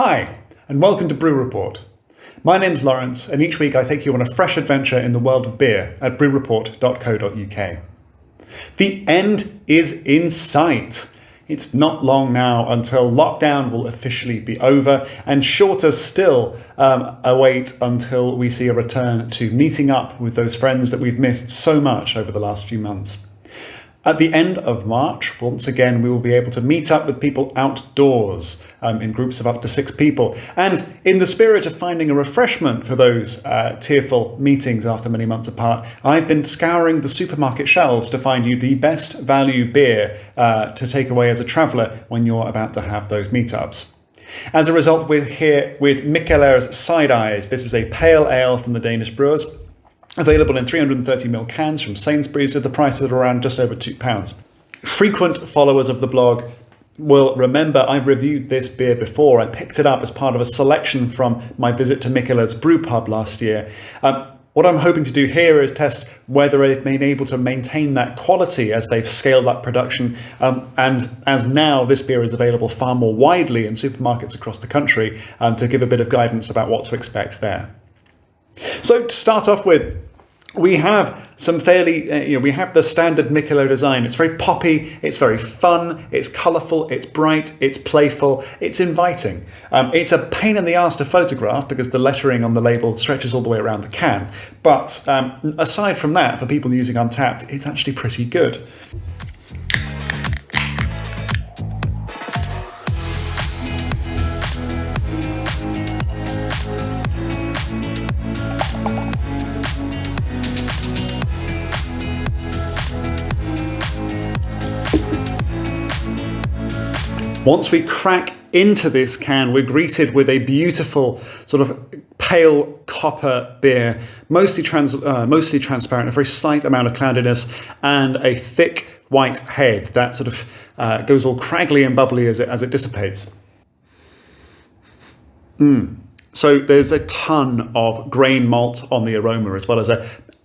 Hi, and welcome to Brew Report. My name's Lawrence, and each week I take you on a fresh adventure in the world of beer at brewreport.co.uk. The end is in sight. It's not long now until lockdown will officially be over, and shorter still await until we see a return to meeting up with those friends that we've missed so much over the last few months. At the end of March, once again, we will be able to meet up with people outdoors in groups of up to 6 people. And in the spirit of finding a refreshment for those tearful meetings after many months apart, I've been scouring the supermarket shelves to find you the best value beer to take away as a traveller when you're about to have those meetups. As a result, we're here with Mikkeller Side Eyes. This is a pale ale from the Danish brewers, available in 330ml cans from Sainsbury's with the price at around just over £2. Frequent followers of the blog will remember I've reviewed this beer before. I picked it up as part of a selection from my visit to Mikkeller's brew pub last year. What I'm hoping to do here is test whether they've been able to maintain that quality as they've scaled up production, and as now this beer is available far more widely in supermarkets across the country, to give a bit of guidance about what to expect there. So to start off with, we have some fairly, we have the standard Mikkeller design. It's very poppy, it's very fun, it's colourful, it's bright, it's playful, it's inviting. It's a pain in the arse to photograph because the lettering on the label stretches all the way around the can. But aside from that, for people using Untapped, it's actually pretty good. Once we crack into this can, we're greeted with a beautiful sort of pale copper beer, mostly transparent, a very slight amount of cloudiness, and a thick white head that sort of goes all craggly and bubbly as it dissipates. So there's a ton of grain malt on the aroma, as well as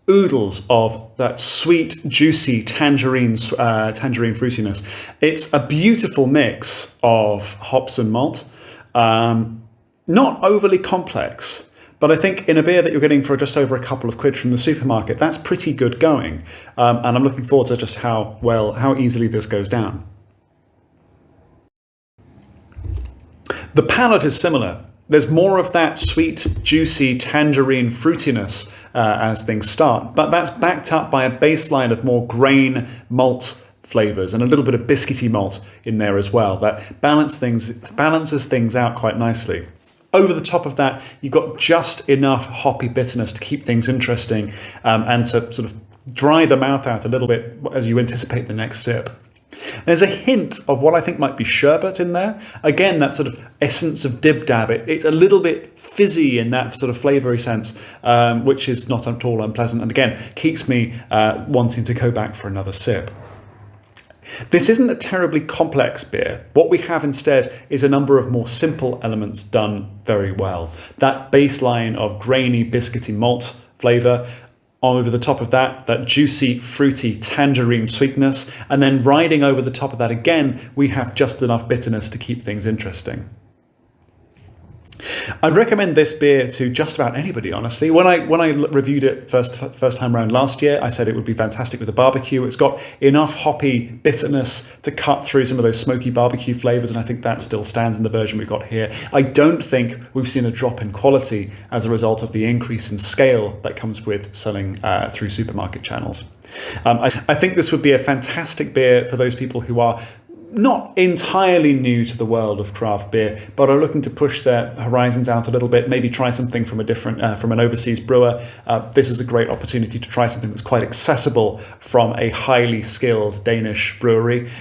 oodles of that sweet, juicy tangerine fruitiness. It's a beautiful mix of hops and malt. Not overly complex, but I think in a beer that you're getting for just over a couple of quid from the supermarket, that's pretty good going. And I'm looking forward to just how easily this goes down. The palate is similar. There's more of that sweet, juicy tangerine fruitiness as things start, but that's backed up by a baseline of more grain malt flavours and a little bit of biscuity malt in there as well. That balances things out quite nicely. Over the top of that, you've got just enough hoppy bitterness to keep things interesting and to sort of dry the mouth out a little bit as you anticipate the next sip. There's a hint of what I think might be sherbet in there. Again, that sort of essence of dib-dab. It's a little bit fizzy in that sort of flavoury sense, which is not at all unpleasant, and again, keeps me wanting to go back for another sip. This isn't a terribly complex beer. What we have instead is a number of more simple elements done very well. That baseline of grainy, biscuity malt flavour, over the top of that juicy, fruity tangerine sweetness, and then riding over the top of that again, we have just enough bitterness to keep things interesting. I'd recommend this beer to just about anybody, honestly. When I reviewed it first time around last year, I said it would be fantastic with a barbecue. It's got enough hoppy bitterness to cut through some of those smoky barbecue flavours, and I think that still stands in the version we've got here. I don't think we've seen a drop in quality as a result of the increase in scale that comes with selling through supermarket channels. I think this would be a fantastic beer for those people who are not entirely new to the world of craft beer, but are looking to push their horizons out a little bit, maybe try something from from an overseas brewer. This is a great opportunity to try something that's quite accessible from a highly skilled Danish brewery.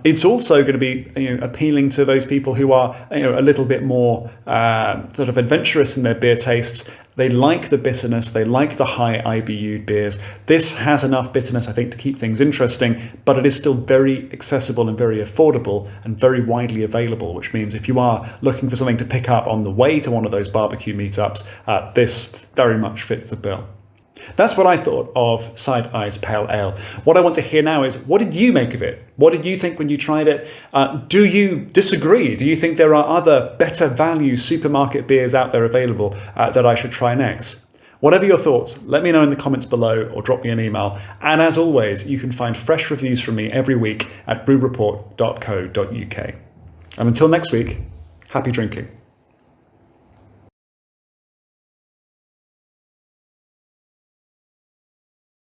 It's also going to be appealing to those people who are a little bit more sort of adventurous in their beer tastes. They like the bitterness, they like the high IBU beers. This has enough bitterness, I think, to keep things interesting, but it is still very accessible and very affordable and very widely available, which means if you are looking for something to pick up on the way to one of those barbecue meetups, this very much fits the bill. That's what I thought of Side Eyes Pale Ale. What I want to hear now is, what did you make of it? What did you think when you tried it? Do you disagree? Do you think there are other better value supermarket beers out there available that I should try next? Whatever your thoughts, let me know in the comments below or drop me an email. And as always, you can find fresh reviews from me every week at brewreport.co.uk. And until next week, happy drinking.